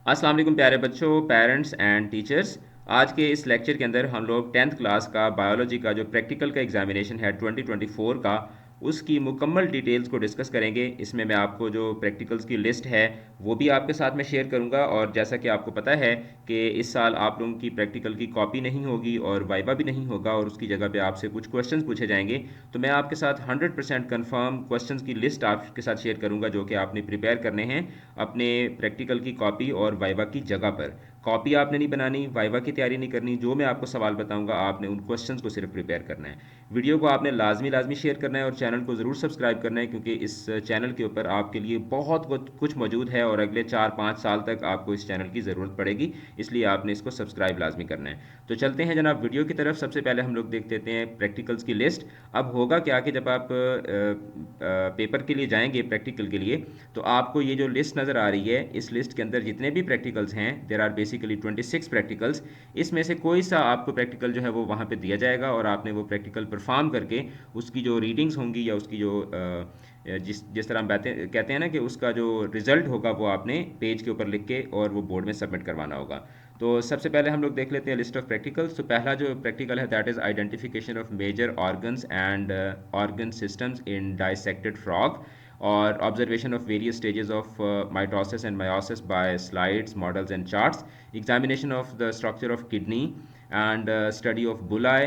अस्सलाम वालेकुम प्यारे बच्चों, पेरेंट्स एंड टीचर्स। आज के इस लेक्चर के अंदर हम लोग 10th क्लास का बायोलॉजी का जो प्रैक्टिकल का एग्जामिनेशन है 2024 का, उसकी मुकम्मल डिटेल्स को डिस्कस करेंगे। इसमें मैं आपको जो प्रैक्टिकल्स की लिस्ट है वो भी आपके साथ में शेयर करूंगा। और जैसा कि आपको पता है कि इस साल आप लोगों की प्रैक्टिकल की कॉपी नहीं होगी और वाइवा भी नहीं होगा, और उसकी जगह पे आपसे कुछ क्वेश्चंस पूछे जाएंगे। तो मैं आपके साथ 100% कंफर्म क्वेश्चंस की लिस्ट आपके साथ शेयर करूंगा, जो कि आपने प्रिपेयर करने हैं अपने प्रैक्टिकल की कॉपी और वाइवा की जगह पर। कॉपी आपने नहीं बनानी, वाइवा की तैयारी नहीं करनी। जो मैं आपको सवाल बताऊंगा आपने उन क्वेश्चंस को सिर्फ प्रिपेयर करना है। वीडियो को आपने लाजमी लाजमी शेयर करना है और चैनल को ज़रूर सब्सक्राइब करना है, क्योंकि इस चैनल के ऊपर आपके लिए बहुत कुछ मौजूद है और अगले 4-5 साल तक आपको इस चैनल की ज़रूरत पड़ेगी। इसलिए आपने इसको सब्सक्राइब लाजमी करना है। तो चलते हैं जनाब वीडियो की तरफ। सबसे पहले हम लोग देख लेते हैं प्रैक्टिकल्स की लिस्ट। अब होगा क्या कि जब आप पेपर के लिए जाएंगे प्रैक्टिकल के लिए, तो आपको ये जो लिस्ट नज़र आ रही है, इस लिस्ट के अंदर जितने भी प्रैक्टिकल्स हैं, देर आर बेसिकली 26 प्रैक्टिकल्स। इसमें से कोई सा आपको प्रैक्टिकल जो है वो वहाँ पे दिया जाएगा और आपने वो प्रैक्टिकल परफॉर्म करके उसकी जो रीडिंग्स होंगी या उसकी जो जिस जिस तरह हम कहते हैं ना कि उसका जो रिज़ल्ट होगा वो आपने पेज के ऊपर लिख के और वो बोर्ड में सबमिट करवाना होगा। तो सबसे पहले हम लोग देख लेते हैं लिस्ट ऑफ प्रैक्टिकल्स। तो पहला जो प्रैक्टिकल है that is identification of major organs and organ systems in dissected frog, or observation of various stages of mitosis and meiosis by slides, models, and charts, examination of the structure of kidney, and study of bullae,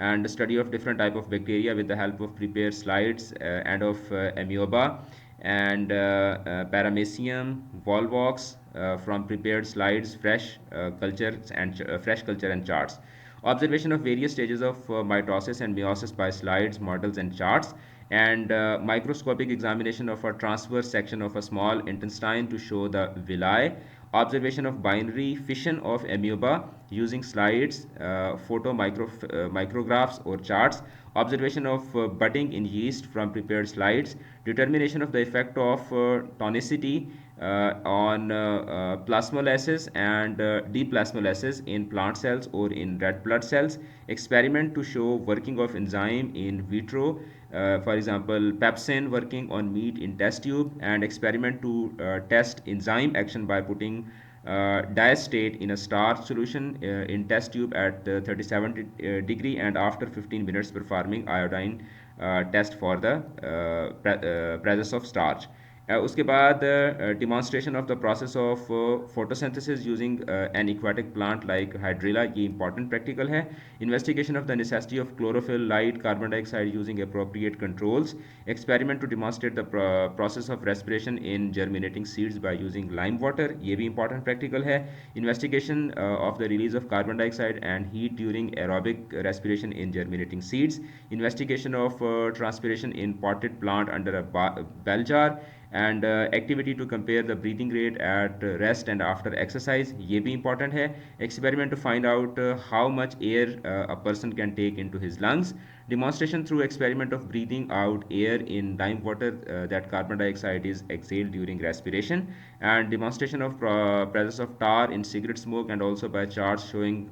and study of different type of bacteria with the help of prepared slides, and of amoeba, and paramecium, volvox, from prepared slides, fresh culture and charts. Observation of various stages of mitosis and meiosis by slides, models, and charts, and microscopic examination of a transverse section of a small intestine to show the villi. Observation of binary fission of amoeba using slides, micrographs or charts. Observation of budding in yeast from prepared slides. Determination of the effect of tonicity on plasmolysis and deplasmolysis in plant cells or in red blood cells. Experiment to show working of enzyme in vitro, for example pepsin working on meat in test tube, and experiment to test enzyme action by putting diastate in a starch solution in test tube at 37 degree, and after 15 minutes performing iodine test for the presence of starch. उसके बाद demonstration of the process of photosynthesis using an aquatic plant like hydrilla, ये important practical है। Investigation of the necessity of chlorophyll, light, carbon dioxide using appropriate controls. Experiment to demonstrate the process of respiration in germinating seeds by using lime water, ये भी important practical है। Investigation of the release of carbon dioxide and heat during aerobic respiration in germinating seeds. Investigation of transpiration in potted plant under a bell jar, and activity to compare the breathing rate at rest and after exercise, ये भी important है। experiment to find out how much air a person can take into his lungs. Demonstration through experiment of breathing out air in lime water that carbon dioxide is exhaled during respiration, and demonstration of presence of tar in cigarette smoke, and also by charts showing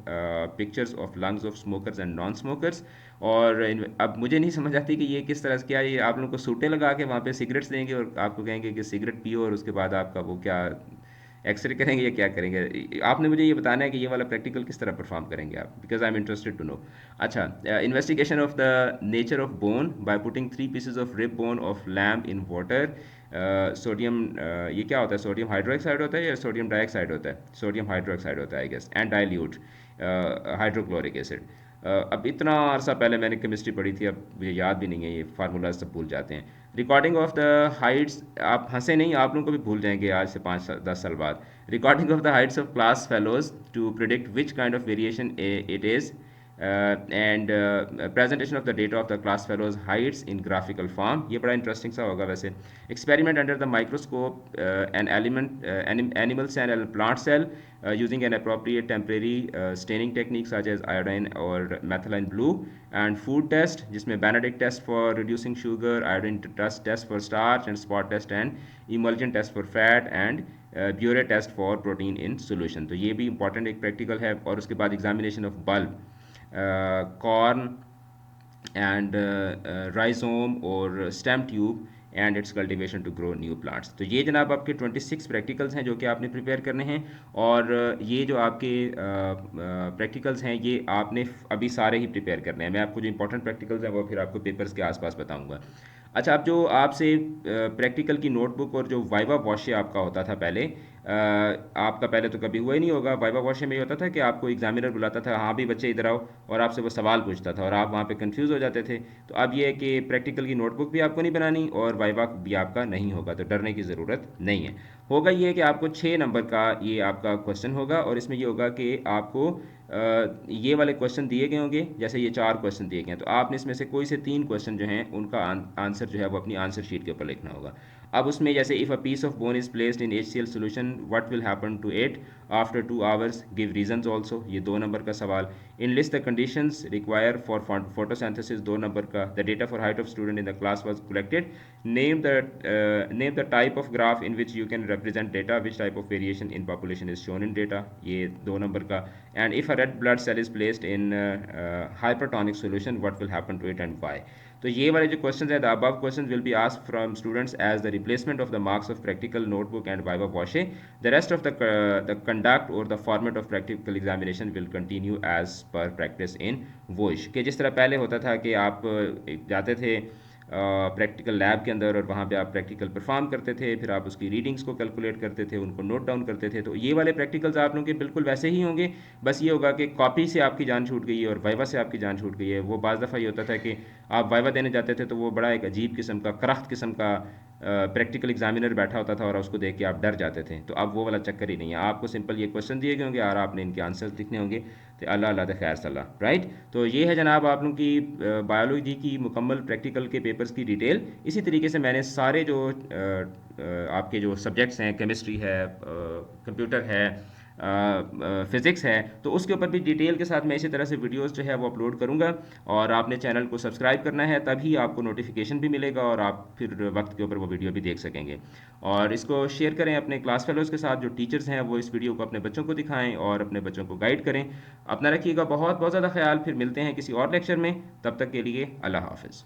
pictures of lungs of smokers and non-smokers. और अब मुझे नहीं समझ आती कि ये किस तरह से, क्या ये आप लोगों को सूटे लगा के वहाँ पे सिगरेट्स देंगे और आपको कहेंगे कि सिगरेट पियो, और उसके बाद आपका वो क्या एक्सरे करेंगे या क्या करेंगे? आपने मुझे ये बताना है कि ये वाला प्रैक्टिकल किस तरह परफॉर्म करेंगे आप, because I am interested to know. अच्छा, investigation of the nature of bone by putting 3 pieces of rib bone of lamb in water. Sodium, ये क्या होता है? सोडियम हाइड्रोक्साइड होता है या सोडियम डाइऑक्साइड होता है? सोडियम हाइड्रोक्साइड होता है I guess, and dilute hydrochloric acid. अब इतना अरसा पहले मैंने केमिस्ट्री पढ़ी थी, अब मुझे याद भी नहीं है, ये फार्मूला सब भूल जाते हैं। रिकॉर्डिंग ऑफ द हाइट्स, आप हंसे नहीं, आप लोगों को भी भूल जाएंगे आज से 5-10 साल बाद। Recording of the heights of class fellows to predict which kind of variation it is, and presentation of the data of the class fellows heights in graphical form, ये बड़ा इंटरेस्टिंग सा होगा वैसे। Experiment under the microscope an element animal cell and plant cell using an appropriate temporary staining technique such as iodine or methylene blue, and food test जिसमें Benedict test for reducing sugar, iodine test for starch, and spot test and emulsion test for fat, and Buret test for protein in solution। तो ये भी important एक practical है। और उसके बाद examination of bulb, corn and rhizome or stem tube and its cultivation to grow new plants. तो ये जनाब आपके 26 प्रैक्टिकल्स हैं जो कि आपने प्रिपेयर करने हैं, और ये जो आपके प्रैक्टिकल्स हैं ये आपने अभी सारे ही प्रिपेयर करने हैं। मैं आपको जो इंपॉर्टेंट प्रैक्टिकल्स हैं वो फिर आपको पेपर्स के आसपास बताऊंगा। अच्छा, अब जो आपसे प्रैक्टिकल की नोटबुक और जो वाइवा वॉशे आपका होता था पहले, आपका पहले तो कभी हुआ ही नहीं होगा। वाइवा वॉशे में ये होता था कि आपको एग्जामिनर बुलाता था, हाँ भी बच्चे इधर आओ, और आपसे वो सवाल पूछता था और आप वहाँ पे कंफ्यूज हो जाते थे। तो अब ये है कि प्रैक्टिकल की नोटबुक भी आपको नहीं बनानी और वाइवा भी आपका नहीं होगा, तो डरने की ज़रूरत नहीं है। होगा ये कि आपको 6 नंबर का ये आपका क्वेश्चन होगा, और इसमें ये होगा कि आपको ये वाले क्वेश्चन दिए गए होंगे, जैसे ये 4 क्वेश्चन दिए गए हैं, तो आपने इसमें से कोई से 3 क्वेश्चन जो हैं उनका आंसर जो है वो अपनी आंसर शीट के ऊपर लिखना होगा। अब उसमें जैसे if a piece of bone is placed in HCl solution what will happen to it after 2 hours, give reasons also, ये 2 नंबर का सवाल। In list the conditions require for photosynthesis, 2 number का। The data for height of student in the class was collected, name the type of graph in which you can represent data, which type of variation in population is shown in data, ये 2 number का। and if a red blood cell is placed in hypertonic solution what will happen to it and why। तो ये वाले जो questions हैं, the above questions will be asked from students as the replacement of the marks of practical notebook and viva voce। the rest of the conduct or the format of practical examination will continue as per practice in voice, कि जिस तरह पहले होता था कि आप जाते थे प्रैक्टिकल लैब के अंदर और वहाँ पे आप प्रैक्टिकल परफॉर्म करते थे, फिर आप उसकी रीडिंग्स को कैलकुलेट करते थे, उनको नोट डाउन करते थे। तो ये वाले प्रैक्टिकल्स आप लोगों के बिल्कुल वैसे ही होंगे, बस ये होगा कि कॉपी से आपकी जान छूट गई है और वाइवा से आपकी जान छूट गई है। वो बाज़ दफ़ा ये होता था कि आप वाइवा देने जाते थे तो वो बड़ा एक अजीब किस्म का करख्त किस्म का प्रैक्टिकल एग्जामिनर बैठा होता था और उसको देख के आप डर जाते थे। तो अब वो वाला चक्कर ही नहीं है, आपको सिंपल ये क्वेश्चन दिए गए होंगे और आपने इनके आंसर्स लिखने होंगे। तो अल्लाह अल्लाह खैर सलाह, राइट। तो ये है जनाब आप लोगों की बायोलॉजी की मुकम्मल प्रैक्टिकल के पेपर्स की डिटेल। इसी तरीके से मैंने सारे जो आपके जो सब्जेक्ट्स हैं, केमिस्ट्री है, कंप्यूटर है, फिज़िक्स है, तो उसके ऊपर भी डिटेल के साथ मैं इसी तरह से वीडियोस जो है वो अपलोड करूँगा। और आपने चैनल को सब्सक्राइब करना है, तभी आपको नोटिफिकेशन भी मिलेगा और आप फिर वक्त के ऊपर वो वीडियो भी देख सकेंगे। और इसको शेयर करें अपने क्लास फेलोज़ के साथ, जो टीचर्स हैं वो इस वीडियो को अपने बच्चों को दिखाएं और अपने बच्चों को गाइड करें। अपना रखिएगा बहुत बहुत ज़्यादा ख्याल, फिर मिलते हैं किसी और लेक्चर में, तब तक के लिए अल्लाह हाफ़िज़।